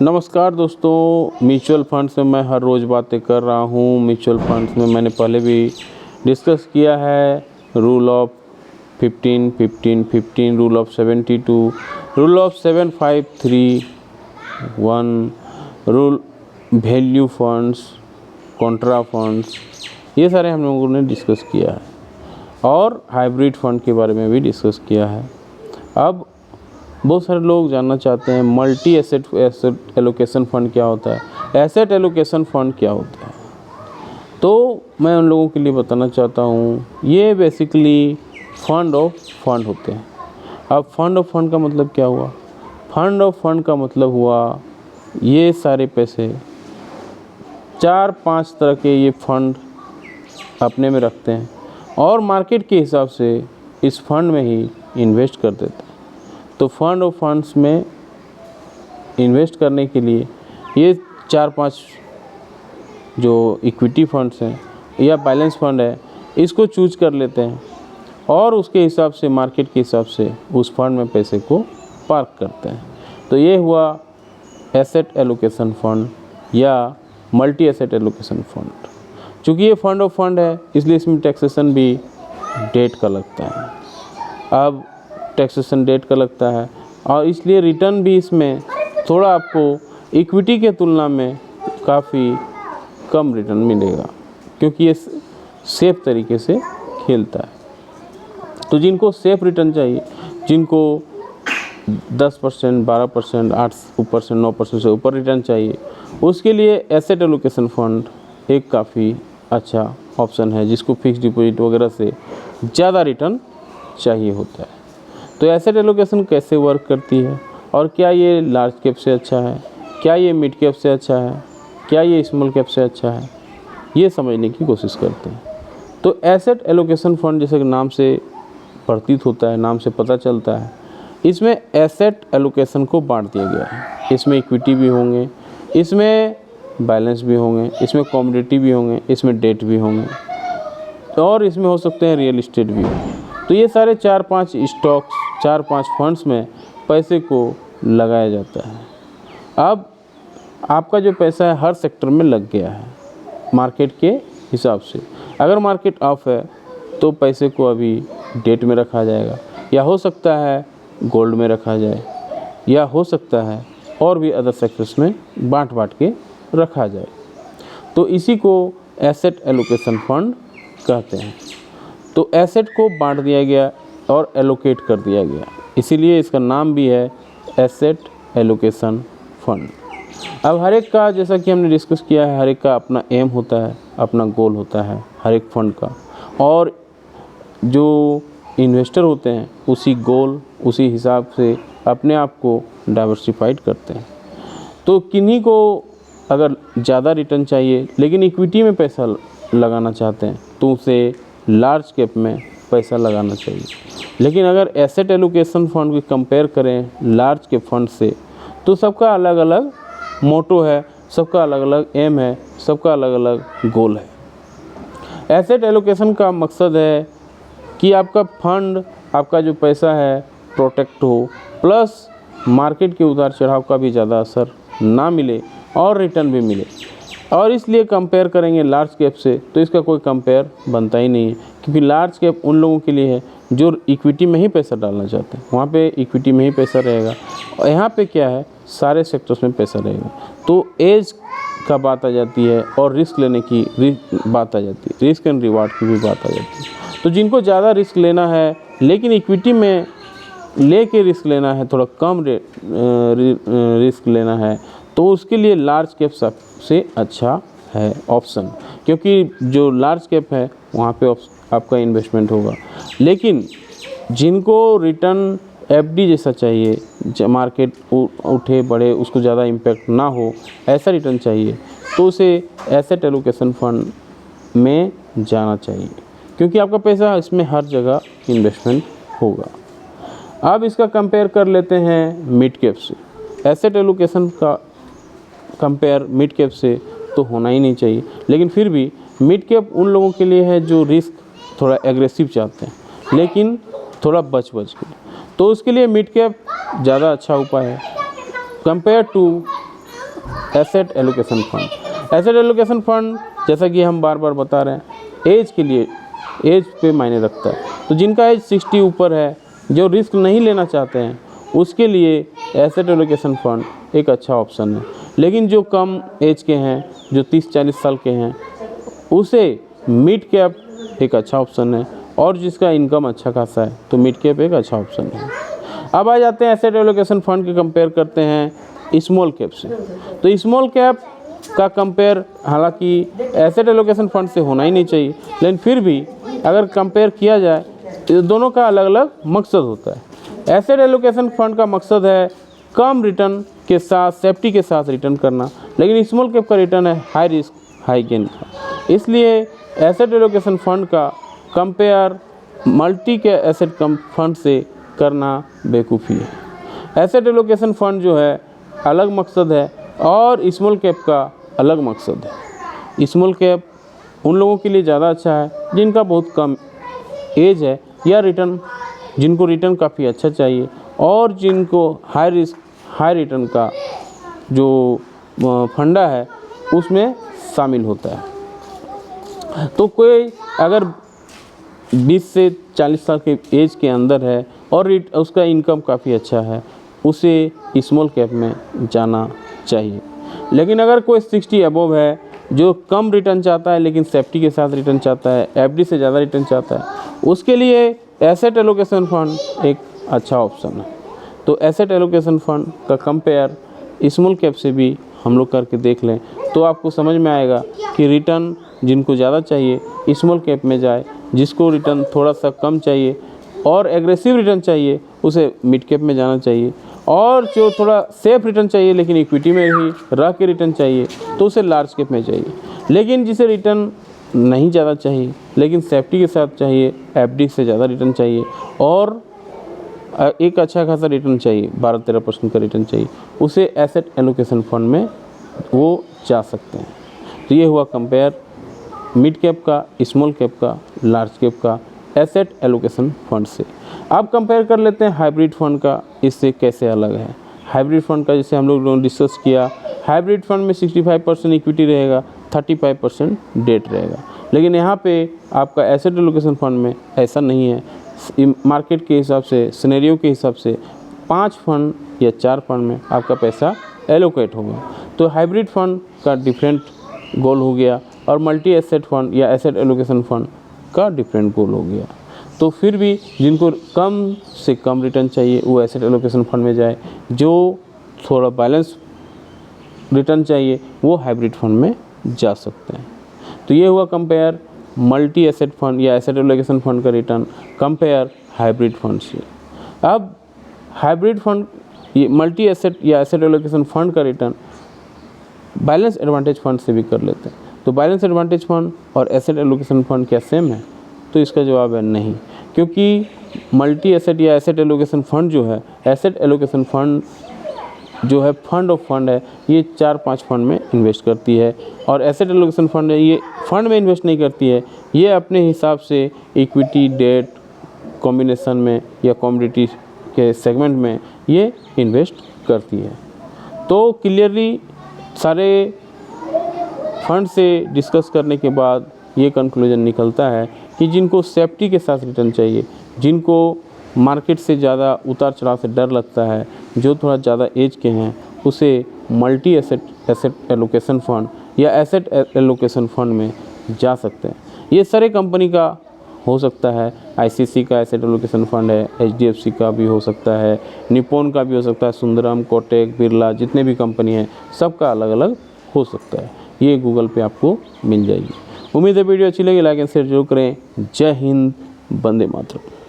नमस्कार दोस्तों, mutual funds में मैं हर रोज़ बातें कर रहा हूँ। म्यूचुअल फंड्स में मैंने पहले भी डिस्कस किया है rule of 15 15 15, rule of 72, rule of 7531, rule value funds, Contra funds, ये सारे हम लोगों ने डिस्कस किया है और हाइब्रिड फंड के बारे में भी डिस्कस किया है। अब बहुत सारे लोग जानना चाहते हैं मल्टी एसेट एलोकेशन फंड क्या होता है, एसेट एलोकेशन फंड क्या होता है। तो मैं उन लोगों के लिए बताना चाहता हूँ, ये बेसिकली फंड ऑफ फंड होते हैं। अब फंड ऑफ फंड का मतलब क्या हुआ? फंड ऑफ फंड का मतलब हुआ ये सारे पैसे 4-5 तरह के ये फंड अपने में रखते हैं और मार्केट के हिसाब से इस फंड में ही इन्वेस्ट कर देते हैं। तो फंड ऑफ फंड्स में इन्वेस्ट करने के लिए ये 4-5 जो इक्विटी फंड्स हैं या बैलेंस फंड है, इसको चूज कर लेते हैं और उसके हिसाब से, मार्केट के हिसाब से उस फंड में पैसे को पार्क करते हैं। तो ये हुआ एसेट एलोकेशन फंड या मल्टी एसेट एलोकेशन फंड। चूँकि ये फंड ऑफ फंड है इसलिए इसमें टैक्सेशन भी डेट का लगता है। अब टैक्सेशन डेट का लगता है और इसलिए रिटर्न भी इसमें थोड़ा आपको इक्विटी के तुलना में काफ़ी कम रिटर्न मिलेगा, क्योंकि ये सेफ तरीके से खेलता है। तो जिनको सेफ रिटर्न चाहिए, जिनको 10%, 12%, 8%, 9% से ऊपर रिटर्न चाहिए, उसके लिए एसेट एलोकेशन फंड एक काफ़ी अच्छा ऑप्शन है, जिसको फिक्स डिपॉजिट वगैरह से ज़्यादा रिटर्न चाहिए होता है। तो एसेट एलोकेशन कैसे वर्क करती है और क्या ये लार्ज कैप से अच्छा है, क्या ये मिड कैप से अच्छा है, क्या ये स्मॉल कैप से अच्छा है, ये समझने की कोशिश करते हैं। तो एसेट एलोकेशन फंड जैसे कि नाम से प्रतीत होता है, नाम से पता चलता है, इसमें एसेट एलोकेशन को बांट दिया गया है। इसमें इक्विटी भी होंगे, इसमें बैलेंस भी होंगे, इसमें कमोडिटी भी होंगे, इसमें डेट भी होंगे और इसमें हो सकते हैं रियल इस्टेट भी। तो ये सारे 4-5 स्टॉक्स, 4-5 फंड्स में पैसे को लगाया जाता है। अब आपका जो पैसा है हर सेक्टर में लग गया है मार्केट के हिसाब से। अगर मार्केट ऑफ है तो पैसे को अभी डेट में रखा जाएगा, या हो सकता है गोल्ड में रखा जाए, या हो सकता है और भी अदर सेक्टर्स में बांट के रखा जाए। तो इसी को एसेट एलोकेशन फंड कहते हैं। तो एसेट को बांट दिया गया और एलोकेट कर दिया गया, इसीलिए इसका नाम भी है एसेट एलोकेशन फंड। अब हर एक का, जैसा कि हमने डिस्कस किया है, हर एक का अपना एम होता है, अपना गोल होता है हर एक फंड का, और जो इन्वेस्टर होते हैं उसी गोल, उसी हिसाब से अपने आप को डाइवर्सिफाइड करते हैं। तो किन्हीं को अगर ज़्यादा रिटर्न चाहिए लेकिन इक्विटी में पैसा लगाना चाहते हैं तो उसे लार्ज कैप में पैसा लगाना चाहिए। लेकिन अगर एसेट एलोकेशन फंड को कंपेयर करें लार्ज कैप फंड से, तो सबका अलग अलग मोटो है, सबका अलग अलग एम है, सबका अलग अलग गोल है। एसेट एलोकेशन का मकसद है कि आपका फंड, आपका जो पैसा है प्रोटेक्ट हो, प्लस मार्केट के उतार चढ़ाव का भी ज़्यादा असर ना मिले और रिटर्न भी मिले। और इसलिए कंपेयर करेंगे लार्ज कैप से तो इसका कोई कंपेयर बनता ही नहीं है, क्योंकि लार्ज कैप उन लोगों के लिए है जो इक्विटी में ही पैसा डालना चाहते हैं। वहाँ पे इक्विटी में ही पैसा रहेगा और यहाँ पे क्या है, सारे सेक्टर्स में पैसा रहेगा। तो एज का बात आ जाती है और रिस्क लेने की बात आ जाती है, रिस्क एंड रिवार्ड की भी बात आ जाती है। तो जिनको ज़्यादा रिस्क लेना है लेकिन इक्विटी में लेके रिस्क लेना है, थोड़ा कम रिस्क लेना है, तो उसके लिए लार्ज कैप सबसे अच्छा है ऑप्शन, क्योंकि जो लार्ज कैप है वहाँ पे आपका इन्वेस्टमेंट होगा। लेकिन जिनको रिटर्न एफडी जैसा चाहिए, मार्केट उठे बढ़े, उसको ज़्यादा इम्पैक्ट ना हो, ऐसा रिटर्न चाहिए, तो उसे एसेट एलोकेशन फंड में जाना चाहिए, क्योंकि आपका पैसा इसमें हर जगह इन्वेस्टमेंट होगा। अब इसका कंपेयर कर लेते हैं मिड कैप से। एसेट एलोकेशन का कंपेयर मिड कैप से तो होना ही नहीं चाहिए, लेकिन फिर भी मिड कैप उन लोगों के लिए है जो रिस्क थोड़ा एग्रेसिव चाहते हैं लेकिन थोड़ा बच के, तो उसके लिए मिड कैप ज़्यादा अच्छा उपाय है compare to asset allocation fund. Asset allocation fund जैसा कि हम बार बार बता रहे हैं, एज के लिए, एज पे मायने रखता है। तो जिनका एज 60 ऊपर है, जो रिस्क नहीं लेना चाहते हैं, उसके लिए एसेट एलोकेशन फंड एक अच्छा ऑप्शन है। लेकिन जो कम एज के हैं, जो 30-40 साल के हैं, उसे मिड कैप एक अच्छा ऑप्शन है, और जिसका इनकम अच्छा खासा है तो मिड कैप एक अच्छा ऑप्शन है। अब आ जाते हैं एसेट एलोकेशन फंड के कंपेयर करते हैं स्मॉल कैप से। तो स्मॉल कैप का कंपेयर हालांकि एसेट एलोकेशन फंड से होना ही नहीं चाहिए, लेकिन फिर भी अगर कंपेयर किया जाए तो दोनों का अलग अलग मकसद होता है। एसेट एलोकेशन फंड का मकसद है कम रिटर्न के साथ, सेफ्टी के साथ रिटर्न करना, लेकिन स्मॉल कैप का रिटर्न है हाई रिस्क हाई गेन का। इसलिए एसेट एलोकेशन फंड का कंपेयर मल्टी के एसेट फंड से करना बेवकूफ़ी है। एसेट एलोकेशन फंड जो है अलग मकसद है और स्मॉल कैप का अलग मकसद है। स्मॉल कैप उन लोगों के लिए ज़्यादा अच्छा है जिनका बहुत कम एज है, या रिटर्न, जिनको रिटर्न काफ़ी अच्छा चाहिए, और जिनको हाई रिस्क हाई रिटर्न का जो फंडा है उसमें शामिल होता है। तो कोई अगर 20 से 40 साल के एज के अंदर है और उसका इनकम काफ़ी अच्छा है, उसे स्मॉल कैप में जाना चाहिए। लेकिन अगर कोई 60 अबव है, जो कम रिटर्न चाहता है लेकिन सेफ्टी के साथ रिटर्न चाहता है, एफडी से ज़्यादा रिटर्न चाहता है, उसके लिए एसेट एलोकेशन फंड एक अच्छा ऑप्शन है। तो एसेट एलोकेशन फंड का कंपेयर स्मॉल कैप से भी हम लोग करके देख लें तो आपको समझ में आएगा कि रिटर्न जिनको ज़्यादा चाहिए स्मॉल कैप में जाए, जिसको रिटर्न थोड़ा सा कम चाहिए और एग्रेसिव रिटर्न चाहिए उसे मिड कैप में जाना चाहिए, और जो थोड़ा सेफ रिटर्न चाहिए लेकिन इक्विटी में ही रह के रिटर्न चाहिए तो उसे लार्ज कैप में चाहिए। लेकिन जिसे रिटर्न नहीं ज़्यादा चाहिए लेकिन सेफ्टी के साथ चाहिए, एफडी से ज़्यादा रिटर्न चाहिए और एक अच्छा खासा रिटर्न चाहिए, 12-13% का रिटर्न चाहिए, उसे एसेट एलोकेशन फंड में वो जा सकते हैं। तो ये हुआ कंपेयर मिड कैप का, स्मॉल कैप का, लार्ज कैप का एसेट एलोकेशन फंड से। अब कंपेयर कर लेते हैं हाइब्रिड फंड का, इससे कैसे अलग है। हाइब्रिड फंड का जैसे हम लोग ने डिस्कस किया, हाइब्रिड फंड में 65% इक्विटी रहेगा, 35% डेट रहेगा। लेकिन यहाँ पे आपका एसेट एलोकेशन फंड में ऐसा नहीं है। मार्केट के हिसाब से, सिनेरियो के हिसाब से 5 फंड या 4 फंड में आपका पैसा एलोकेट होगा। तो हाइब्रिड फंड का डिफरेंट गोल हो गया और मल्टी एसेट फंड या एसेट एलोकेशन फंड का डिफरेंट गोल हो गया। तो फिर भी जिनको कम से कम रिटर्न चाहिए वो एसेट एलोकेशन फंड में जाए, जो थोड़ा बैलेंस रिटर्न चाहिए वो हाइब्रिड फंड में जा सकते हैं। तो ये हुआ कंपेयर मल्टी एसेट फंड या एसेट एलोकेशन फंड का रिटर्न कंपेयर हाइब्रिड फंड से। अब हाइब्रिड फंड, ये मल्टी एसेट या एसेट एलोकेशन फंड का रिटर्न बैलेंस एडवांटेज फंड से भी कर लेते हैं। तो बैलेंस एडवांटेज फंड और एसेट एलोकेशन फंड क्या सेम है? तो इसका जवाब है नहीं, क्योंकि मल्टी एसेट या एसेट एलोकेशन फंड जो है, एसेट एलोकेशन फंड जो है फंड ऑफ फंड है, ये 4-5 फंड में इन्वेस्ट करती है, और एसेट एलोकेशन फंड है ये फंड में इन्वेस्ट नहीं करती है, ये अपने हिसाब से इक्विटी डेट कॉम्बिनेशन में या कमोडिटी के सेगमेंट में ये इन्वेस्ट करती है। तो क्लियरली सारे फंड से डिस्कस करने के बाद ये कंक्लूजन निकलता है कि जिनको सेफ्टी के साथ रिटर्न चाहिए, जिनको मार्केट से ज़्यादा उतार चढ़ाव से डर लगता है, जो थोड़ा ज़्यादा एज के हैं, उसे मल्टी एसेट एलोकेशन फंड या एसेट एलोकेशन फंड में जा सकते हैं। ये सारे कंपनी का हो सकता है, आईसीसी का एसेट एलोकेशन फंड है, एचडीएफसी का भी हो सकता है, निप्पॉन का भी हो सकता है, सुंदरम, कोटक, बिरला, जितने भी कंपनी हैं सबका अलग अलग हो सकता है। ये गूगल पे आपको मिल जाएगी। उम्मीद है वीडियो अच्छी लगी, लाइक एंड शेयर जरूर करें। जय हिंद, वंदे मातरम।